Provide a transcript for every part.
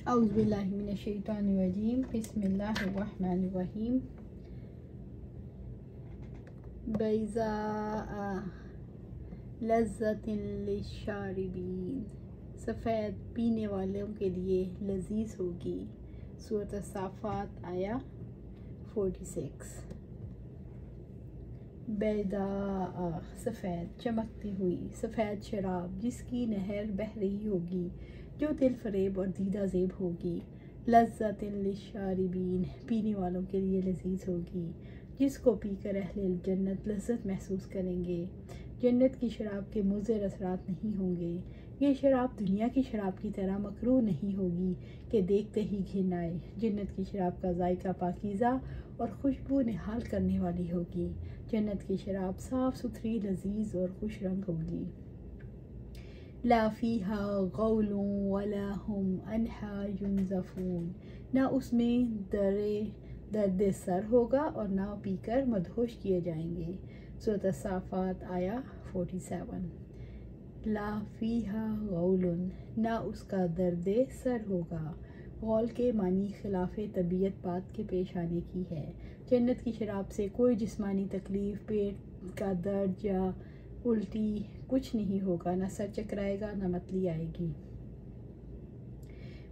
औज़ुबिल्लाहिमिनश्शैतानिर्रजीम बिस्मिल्लाहिर्रहमानिर्रहीम। बैज़ा लज़्ज़तिन लिश्शारिबीन, सफ़ेद पीने वालों के लिए लजीज होगी। सूरत अस-साफ़ात आया 46। बैदा सफ़ेद चमकती हुई सफ़ेद शराब जिसकी नहर बह रही होगी, जो दिल फरेब और दीदा ज़ेब होगी। लज़्ज़तिन लिश्शारिबीन, पीने वालों के लिए लजीज होगी, जिसको पीकर अहले जन्नत लज़्ज़त महसूस करेंगे। जन्नत की शराब के मुज़र असरात नहीं होंगे। ये शराब दुनिया की शराब की तरह मकरूह नहीं होगी कि देखते ही घिन आए। जन्नत की शराब का जायका पाकीज़ा और खुशबू निहाल करने वाली होगी। जन्नत की शराब साफ़ सुथरी, लजीज और खुश रंग होगी। ला फ़ीहा ग़ौलुन वला हुम अन्हा युनज़फ़ून, ना उसमें दर्द सर होगा और ना पीकर मदहोश किए जाएंगे। सूरत अस-साफ़ात आया 47। ला फ़ीहा ग़ौलुन, ना उसका दर्द सर होगा। गौल के मानी खिलाफ तबीयत बात के पेश आने की है। जन्नत की शराब से कोई जिस्मानी तकलीफ़, पेट का दर्द या उल्टी कुछ नहीं होगा। ना सर चकराएगा, ना मतली आएगी।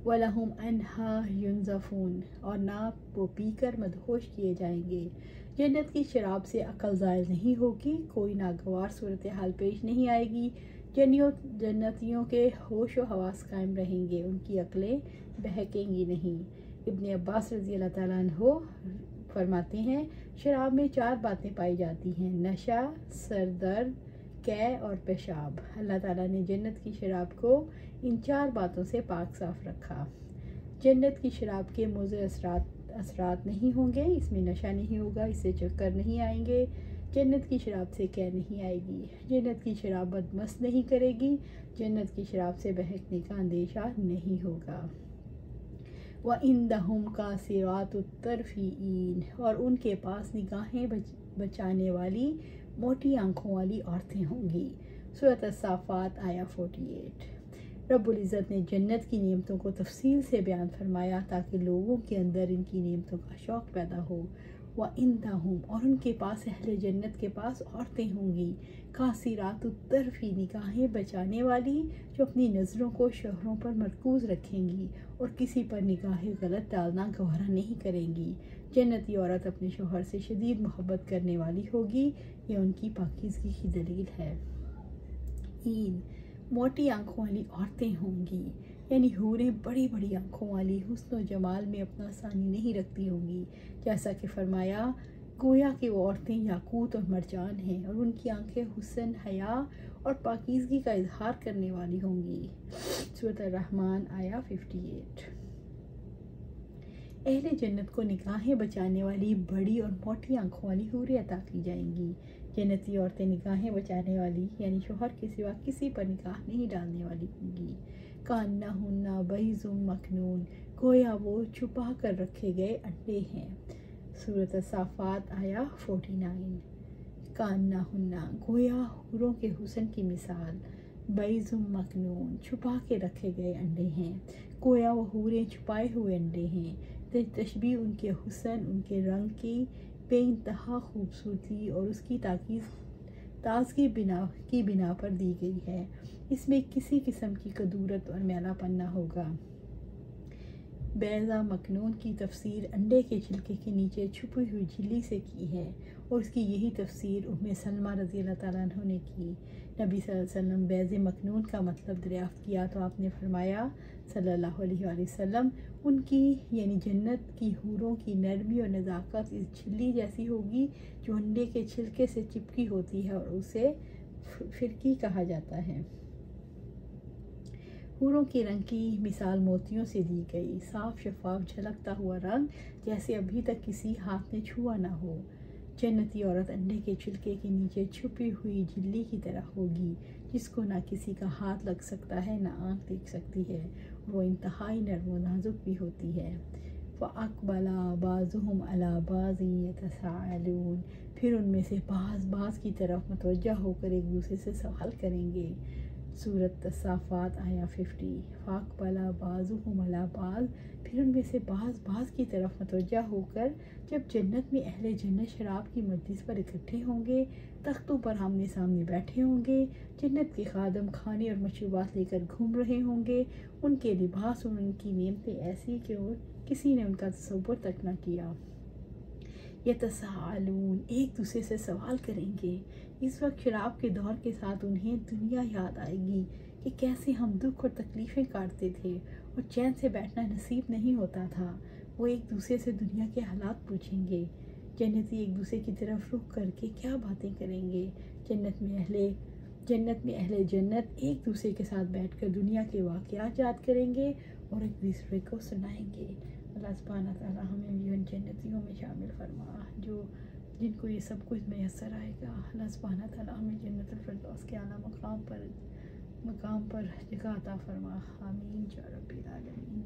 वलहुम अन्हा युनज़फ़ून, और ना वो पीकर मदहोश किए जाएंगे। जन्नत की शराब से अक्ल ज़ायल नहीं होगी, कोई नागवार सूरत हाल पेश नहीं आएगी। जन्नतियों के होश व हवास कायम रहेंगे, उनकी अक्लें बहकेंगी नहीं। इब्न अब्बास रज़ी अल्लाह ताला अन्हो फरमाते हैं, शराब में 4 बातें पाई जाती हैं: नशा, सरदर्द, कै और पेशाब। अल्लाह ताला ने जन्नत की शराब को इन 4 बातों से पाक साफ रखा। जन्नत की शराब के मुज़र असरात नहीं होंगे। इसमें नशा नहीं होगा, इससे चक्कर नहीं आएंगे। जन्नत की शराब से कै नहीं आएगी। जन्नत की शराब बदमस्त नहीं करेगी। जन्नत की शराब से बहकने का अंदेशा नहीं होगा। व इंदहुम कासिरातुत तरफ़ीन, और उनके पास निगाहें बचाने वाली मोटी आंखों वाली औरतें होंगी। सूरत अस-साफ़ात आया 48। रब्बुल इज़्ज़त ने जन्नत की नेमतों को तफसील से बयान फरमाया ताकि लोगों के अंदर इनकी नेमतों का शौक़ पैदा हो। व इंदहुम, और उनके पास अहले जन्नत के पास औरतें होंगी। कासिरातुत तरफ़ी, निगाहें बचाने वाली, जो अपनी नज़रों को शोहरों पर मरकूज़ रखेंगी और किसी पर निगाहें गलत डालना गवारा नहीं करेंगी। जन्नती औरत अपने शोहर से शदीद मोहब्बत करने वाली होगी। ये उनकी पाकीज़गी की दलील है। ईन, मोटी आंखों वाली औरतें होंगी, यानी हूरें बड़ी बड़ी आंखों वाली हुस्न और जमाल में अपना सानी नहीं रखती होंगी। जैसा कि फरमाया, गोया कि वो औरतें याकूत और मरजान हैं और उनकी आंखें हुस्न, हया और पाकीज़गी का इजहार करने वाली होंगी। सूरत ar-रहमान आया 58। अहले जन्नत को निगाहें बचाने वाली बड़ी और मोटी आंखों वाली हूरें अता की जाएंगी। जन्नती औरतें निगाहें बचाने वाली, यानी शोहर के सिवा किसी पर निगाह नहीं डालने वाली होंगी। कान्नाहुन्ना बैज़ुम मकनून, गोया वो छुपा कर रखे गए अंडे हैं। सूरत अस-साफ़ात आया 49। कान्नाहुन्ना, गोया हूरों के हुस्न की मिसाल। बैज़ुम मकनून, छुपा के रखे गए अंडे हैं। गोया वो हूरें छुपाए हुए अंडे हैं। तशबीह उनके हुस्न, उनके रंग की बेइंतहा खूबसूरती और उसकी ताज़गी की बिना पर दी गई है। इसमें किसी किस्म की कदूरत और मैलापन न होगा। बैज़ा मकनून की तफसीर अंडे के छिलके के नीचे छुपी हुई झिल्ली से की है और उसकी यही तफसीर उम्मे सलमा रज़ी अल्लाह ताला अन्हा ने की। नबी सल्लल्लाहु अलैहि वसल्लम बैज़ मकनून का मतलब दरियाफ़्त किया तो आपने फरमाया सल्लल्लाहु अलैहि वसल्लम, उनकी यानी जन्नत की हूरों की नरमी और नज़ाकत इस झिल्ली जैसी होगी जो अंडे के छिलके से चिपकी होती है और उसे फिरकी कहा जाता है। हूरों के रंग की मिसाल मोतियों से दी गई। साफ शफाफ झलकता हुआ रंग, जैसे अभी तक किसी हाथ ने छुआ ना हो। जन्नती औरत अंडे के छिलके के नीचे छुपी हुई झिल्ली की तरह होगी, जिसको ना किसी का हाथ लग सकता है, ना आँख देख सकती है। वो इंतहाई नर्म व नाजुक भी होती है। फ़अक़बला बाज़ुहुम अला बाज़िन यतसाअलून, फिर उनमें से बाज़ की तरफ मुतवज्जा होकर एक दूसरे से सवाल करेंगे। सूरत साफ़ात आया 50। फाक पला बाजू मला बाज, फिर उनमें से बाज की तरफ मतवज्जा होकर जब जन्नत में अहले जन्नत शराब की मजलिस पर इकट्ठे होंगे, तख्तों पर आमने सामने बैठे होंगे, जन्नत के खादम खाने और मशरूबात लेकर घूम रहे होंगे, उनके लिबास और उनकी नेमतें ऐसी कि किसी ने उनका तसव्वुर तक न किया। यतसाअलून, एक दूसरे से सवाल करेंगे। इस वक्त शराब के दौर के साथ उन्हें दुनिया याद आएगी कि कैसे हम दुख और तकलीफ़ें काटते थे और चैन से बैठना नसीब नहीं होता था। वो एक दूसरे से दुनिया के हालात पूछेंगे। जन्नती एक दूसरे की तरफ रुख करके क्या बातें करेंगे। जन्नत में अहले जन्नत एक दूसरे के साथ बैठकर दुनिया के वाक़यात याद करेंगे और एक दूसरे को सुनाएंगे। अल्लाह सुब्हानहू व तआला हमें भी उन जन्नतियों में शामिल फरमा जिनको ये सब कुछ मैसर आएगा। अल्लाह सुब्हानहू व तआला हमें जन्नतुल फिरदौस के आला मकाम पर जगह अता फरमा। आमीन या रब्बिल आलमीन।